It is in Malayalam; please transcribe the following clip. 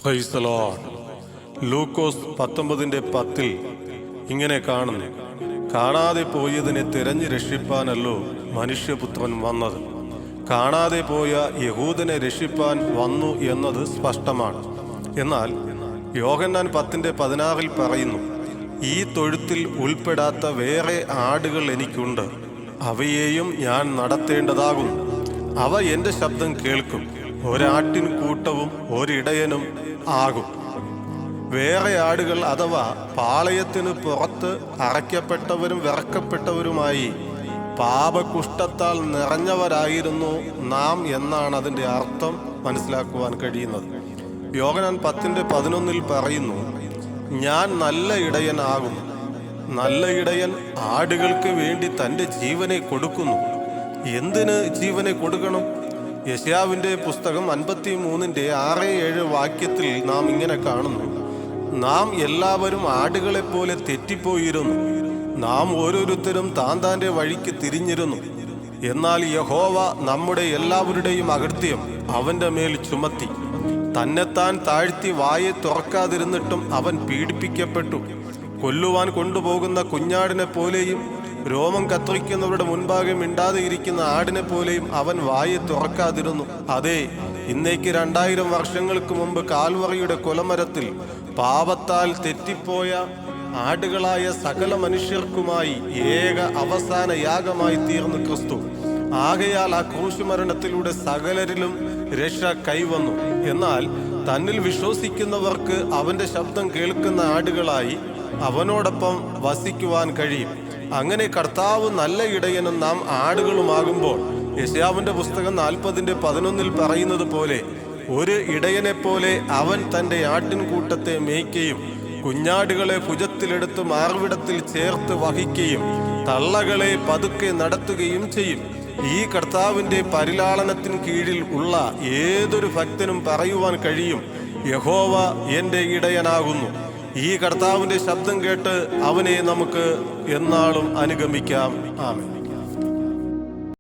Praise the Lord. ലൂക്കോസ് 19:10 ഇങ്ങനെ കാണുന്നു: കാണാതെ പോയതിനെ തിരഞ്ഞു രക്ഷിപ്പാനല്ലോ മനുഷ്യപുത്രൻ വന്നത്. കാണാതെ പോയ യഹൂദനെ രക്ഷിപ്പാൻ വന്നു എന്നത് സ്പഷ്ടമാണ്. എന്നാൽ യോഹന്നാൻ 10:16 പറയുന്നു: ഈ തൊഴുത്തിൽ ഉൾപ്പെടാത്ത വേറെ ആടുകൾ എനിക്കുണ്ട്, അവയെയും ഞാൻ നടത്തേണ്ടതാകുന്നു. അവ എൻ്റെ ശബ്ദം കേൾക്കും, ഒരാട്ടിൻ കൂട്ടവും ഒരിടയനും ആകും. വേറെ ആടുകൾ അഥവാ പാളയത്തിന് പുറത്ത് അറയ്ക്കപ്പെട്ടവരും വിറക്കപ്പെട്ടവരുമായി പാപകുഷ്ഠത്താൽ നിറഞ്ഞവരായിരുന്നു നാം എന്നാണ് അതിൻ്റെ അർത്ഥം മനസ്സിലാക്കുവാൻ കഴിയുന്നത്. യോഹന്നാൻ 10:11 പറയുന്നു: ഞാൻ നല്ല ഇടയനാകുന്നു. നല്ല ഇടയൻ ആടുകൾക്ക് വേണ്ടി തൻ്റെ ജീവനെ കൊടുക്കുന്നു. എന്തിന് ജീവനെ കൊടുക്കണം? യെശയ്യാവിൻ്റെ പുസ്തകം 53:6-7 വാക്യത്തിൽ നാം ഇങ്ങനെ കാണുന്നു: നാം എല്ലാവരും ആടുകളെപ്പോലെ തെറ്റിപ്പോയിരുന്നു. നാം ഓരോരുത്തരും താൻ്റെ വഴിക്ക് തിരിഞ്ഞിരുന്നു. എന്നാൽ യഹോവ നമ്മുടെ എല്ലാവരുടെയും അകൃത്യം അവൻ്റെ മേൽ ചുമത്തി. തന്നെത്താൻ താഴ്ത്തി വായെ തുറക്കാതിരുന്നിട്ടും അവൻ പീഡിപ്പിക്കപ്പെട്ടു. കൊല്ലുവാൻ കൊണ്ടുപോകുന്ന കുഞ്ഞാടിനെ പോലെയും രോമം കത്രിക്കുന്നവരുടെ മുൻപാകെ മിണ്ടാതെ ഇരിക്കുന്ന ആടിനെ പോലെയും അവൻ വായെ തുറക്കാതിരുന്നു. അതെ, ഇന്നേക്ക് 2000 വർഷങ്ങൾക്ക് മുമ്പ് കാൽവറിയുടെ കൊലമരത്തിൽ പാപത്താൽ തെറ്റിപ്പോയ ആടുകളായ സകല മനുഷ്യർക്കുമായി ഏക അവസാന യാഗമായി തീർന്നു ക്രിസ്തു. ആകയാൽ ആ ക്രൂശുമരണത്തിലൂടെ സകലരിലും രക്ഷ കൈവന്നു. എന്നാൽ തന്നിൽ വിശ്വസിക്കുന്നവർക്ക് അവന്റെ ശബ്ദം കേൾക്കുന്ന ആടുകളായി അവനോടൊപ്പം വസിക്കുവാൻ കഴിയും. അങ്ങനെ കർത്താവ് നല്ല ഇടയനും നാം ആടുകളുമാകുമ്പോൾ യെശയ്യാവിന്റെ പുസ്തകം 40:11 പറയുന്നത് പോലെ ഒരു ഇടയനെപ്പോലെ അവൻ തൻ്റെ ആട്ടിൻകൂട്ടത്തെ മേയ്ക്കുകയും കുഞ്ഞാടുകളെ ഭുജത്തിലെടുത്ത് മാർവിടത്തിൽ ചേർത്ത് വഹിക്കുകയും തള്ളകളെ പതുക്കെ നടത്തുകയും ചെയ്യും. ഈ കർത്താവിൻ്റെ പരിലാളനത്തിന് കീഴിൽ ഉള്ള ഏതൊരു ഭക്തനും പറയുവാൻ കഴിയും: യഹോവ എൻ്റെ ഇടയനാകുന്നു. ഈ കർത്താവിൻ്റെ ശബ്ദം കേട്ട് അവനെ നമുക്ക് എന്നാളും അനുഗമിക്കാം. ആമേൻ.